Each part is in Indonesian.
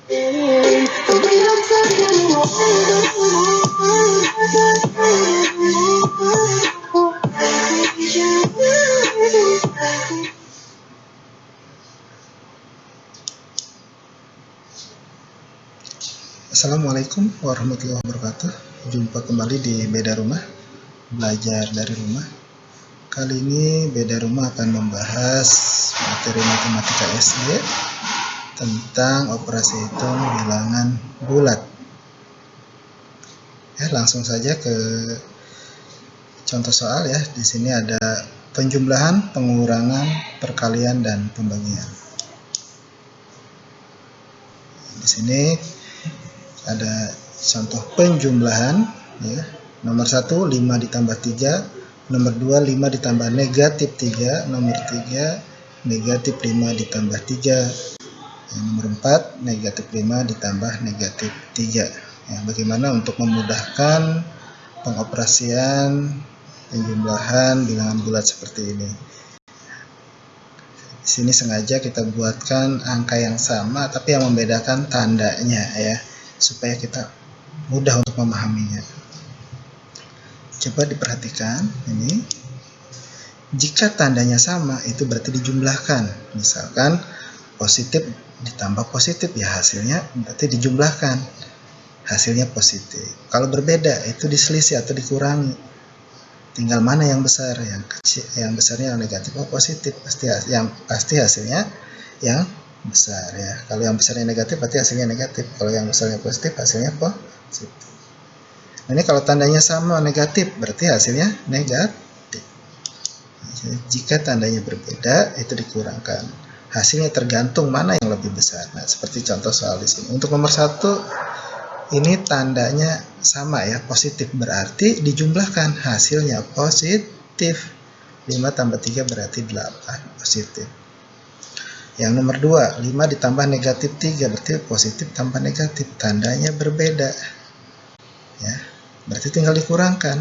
Assalamualaikum warahmatullahi wabarakatuh. Jumpa kembali di Beda Rumah, belajar dari rumah. Kali ini Beda Rumah akan membahas materi matematika SD tentang operasi hitung bilangan bulat. Langsung saja ke contoh soal ya. Di sini ada penjumlahan, pengurangan, perkalian, dan pembagian. Di sini ada contoh penjumlahan ya. Nomor 1 5 ditambah 3, nomor 2 5 ditambah negatif 3, nomor 3 negatif 5 ditambah 3, nomor 4 negatif 5 ditambah negatif 3 ya. Bagaimana untuk memudahkan pengoperasian penjumlahan bilangan bulat seperti ini. Di sini sengaja kita buatkan angka yang sama tapi yang membedakan tandanya ya, supaya kita mudah untuk memahaminya. Coba diperhatikan ini. Jika tandanya sama itu berarti dijumlahkan. Misalkan positif ditambah positif ya, hasilnya berarti dijumlahkan. Hasilnya positif. Kalau berbeda itu diselisih atau dikurangi. Tinggal mana yang besar, yang kecil, yang besarnya yang negatif atau positif. Pasti hasilnya yang besar ya. Kalau yang besarnya negatif berarti hasilnya negatif. Kalau yang besarnya positif hasilnya positif. Nah, ini kalau tandanya sama negatif berarti hasilnya negatif. Jika tandanya berbeda itu dikurangkan. Hasilnya tergantung mana yang lebih besar. Nah, seperti contoh soal di sini. Untuk nomor 1 ini tandanya sama ya, positif, berarti dijumlahkan hasilnya positif. 5 tambah 3 berarti 8, positif. Yang nomor 2, 5 ditambah negatif 3 berarti positif tambah negatif, tandanya berbeda ya, berarti tinggal dikurangkan.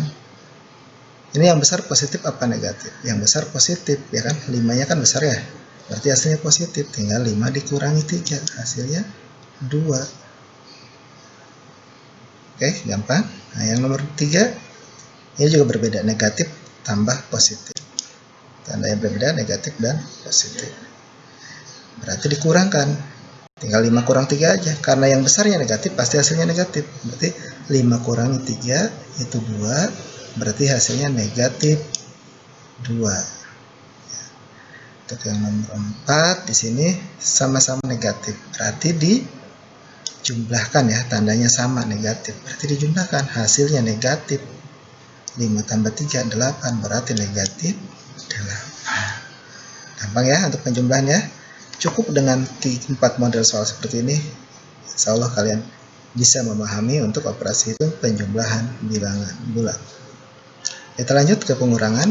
Ini yang besar positif apa negatif? Yang besar positif ya kan, 5-nya kan besar ya, berarti hasilnya positif, tinggal 5 dikurangi 3 hasilnya 2. Oke, gampang. Nah, yang nomor 3 ini juga berbeda, negatif tambah positif, tandanya berbeda, negatif dan positif, berarti dikurangkan, tinggal 5 kurang 3 aja, karena yang besarnya negatif pasti hasilnya negatif, berarti 5 kurangi 3 itu 2, berarti hasilnya negatif 2. Untuk yang nomor 4 di sini sama-sama negatif, berarti dijumlahkan ya, tandanya sama negatif, berarti dijumlahkan, hasilnya negatif. 5 tambah 3 8, berarti negatif 8. Gampang ya untuk penjumlahan ya. Cukup dengan 4 model soal seperti ini, insya Allah kalian bisa memahami untuk operasi itu penjumlahan bilangan bulat. Kita lanjut ke pengurangan.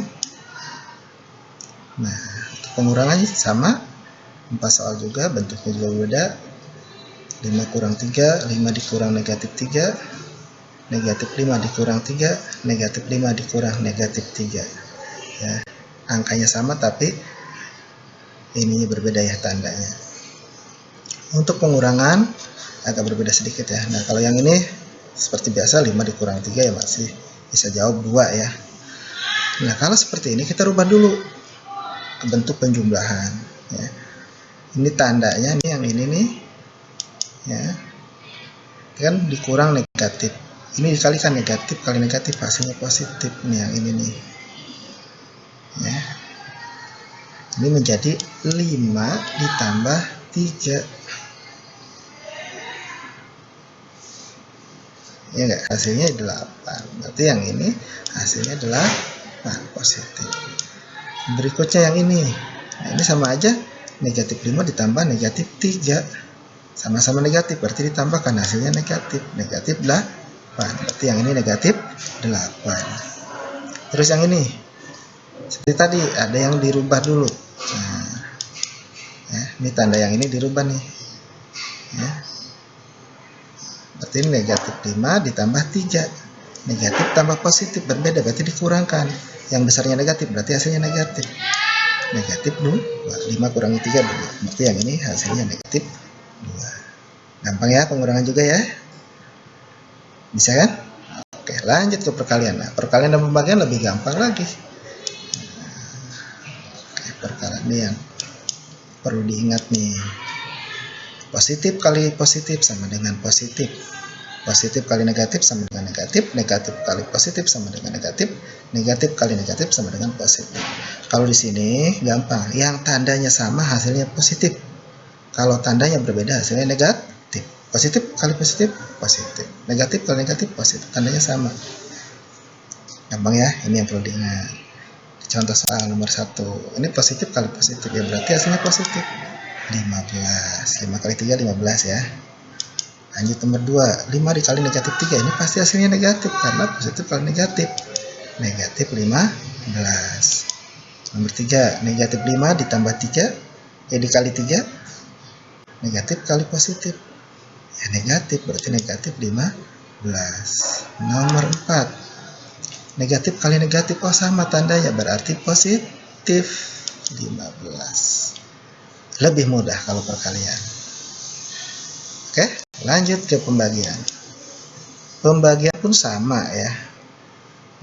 Nah, untuk pengurangan sama, 4 soal juga, bentuknya juga berbeda. 5 kurang 3, 5 dikurang negatif 3, negatif 5 dikurang 3, negatif 5 dikurang negatif 3 ya. Angkanya sama tapi ininya berbeda ya, tandanya. Untuk pengurangan agak berbeda sedikit ya. Nah, kalau yang ini seperti biasa 5 dikurang 3 ya masih bisa jawab 2 ya. Nah, kalau seperti ini kita rubah dulu ke bentuk penjumlahan ya. Ini tandanya nih, yang ini nih ya, kan dikurang negatif, ini dikalikan negatif kali negatif hasilnya positif. Nih yang ini nih ya, ini menjadi 5 ditambah 3 ya enggak, hasilnya 8, berarti yang ini hasilnya 8, positif. Berikutnya yang ini, nah ini sama aja, negatif 5 ditambah negatif 3, sama-sama negatif, berarti ditambahkan, hasilnya negatif, negatif 8, berarti yang ini negatif 8. Terus yang ini seperti tadi, ada yang dirubah dulu. Nah ya, ini tanda yang ini dirubah nih ya, berarti ini negatif 5 ditambah 3, negatif tambah positif berbeda, berarti dikurangkan, yang besarnya negatif berarti hasilnya negatif, negatif 2, 5 kurangi 3 2, berarti yang ini hasilnya negatif 2. Gampang ya pengurangan juga ya. Bisa kan? Oke, lanjut ke perkalian. Nah, perkalian dan pembagian lebih gampang lagi. Oke, perkalian ini yang perlu diingat nih. Positif kali positif sama dengan positif. Positif kali negatif sama dengan negatif. Negatif kali positif sama dengan negatif. Negatif kali negatif sama dengan positif. Kalau di sini gampang. Yang tandanya sama hasilnya positif. Kalau tandanya berbeda hasilnya negatif. Positif kali positif, positif. Negatif kali negatif, positif. Tandanya sama. Gampang ya, ini yang perlu diingat. Contoh soal nomor 1. Ini positif kali positif, ya berarti hasilnya positif. 15. 5 kali 3, 15 ya. Lanjut nomor 2. 5 dikali negatif 3. Ini pasti hasilnya negatif, karena positif kali negatif. Negatif 15. Nomor 3. Negatif 5 ditambah 3. Dikali 3. Negatif kali positif. Ya negatif, berarti negatif 15. Nomor 4. Negatif kali negatif, oh sama tandanya, berarti positif 15. Lebih mudah kalau perkalian. Oke, lanjut ke pembagian. Pembagian pun sama ya.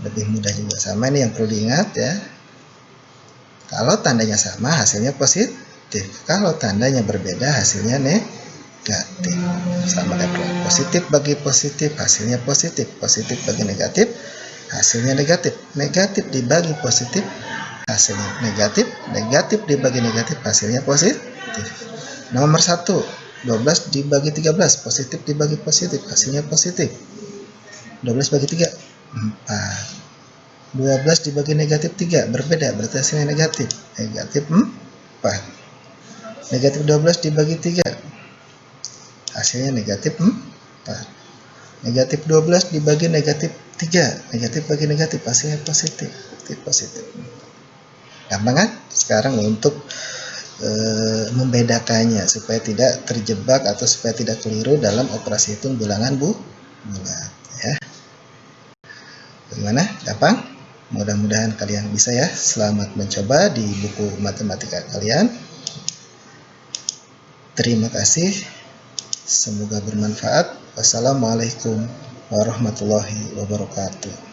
Lebih mudah juga, sama. Ini yang perlu diingat ya. Kalau tandanya sama hasilnya positif. Kalau tandanya berbeda hasilnya negatif. Sama kayak positif bagi positif hasilnya positif. Positif bagi negatif hasilnya negatif. Negatif dibagi positif hasilnya negatif. Negatif dibagi negatif hasilnya positif. Nomor 1. 12 dibagi 13. Positif dibagi positif hasilnya positif. 12 bagi 3 4. 12 dibagi negatif 3 berbeda, berarti hasilnya negatif. Negatif 4. Negatif 12 dibagi 3 hasilnya negatif 4. Negatif 12 dibagi negatif 3. Negatif bagi negatif hasilnya positif. Positif. Gampang kan? Sekarang untuk membedakannya supaya tidak terjebak atau supaya tidak keliru dalam operasi hitung bilangan bulat ya. Bagaimana? Gampang? Mudah-mudahan kalian bisa ya. Selamat mencoba di buku matematika kalian. Terima kasih. Semoga bermanfaat. Wassalamualaikum warahmatullahi wabarakatuh.